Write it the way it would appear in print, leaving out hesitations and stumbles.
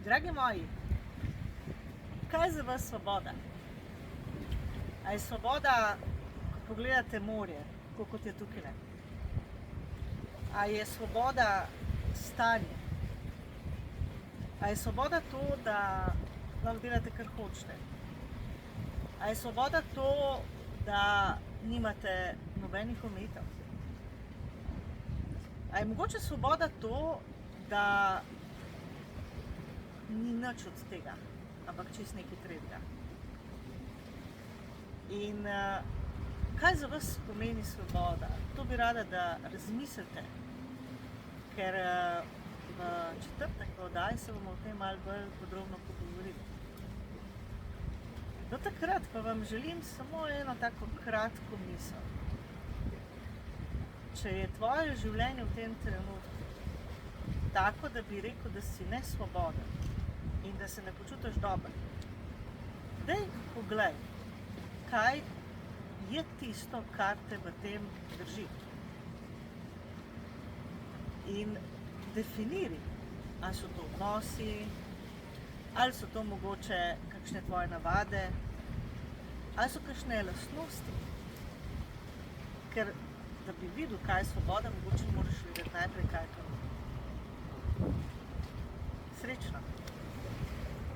Dragi moji, kaj je za vas svoboda? A je svoboda, ko pogledate morje, tako kot je tukaj? A je svoboda stanje? A je svoboda to, da lahko delate, kar hočete? A je svoboda to, da nimate nobenih omejitev? A je mogoče svoboda to, da ni nič od tega, ampak čisto nekaj tretjega? In kaj za vas pomeni svoboda? To bi rada, da razmislite, ker v četrtek v oddaji se bomo o tem malo bolj podrobno pogovorili. Do takrat pa vam želim samo eno tako kratko misel. Če je tvoje življenje v tem trenutku tako, da bi rekel, da si nesvoboden in da se ne počutiš dobro, daj poglej, kaj je tisto, kar te v tem drži. In definiri, ali so to odnosi, ali so to mogoče kakšne tvoje navade, ali so kakšne lastnosti. Ker da bi videl, kaj je svoboda, mogoče moraš videti najprej, kaj je to. Srečno!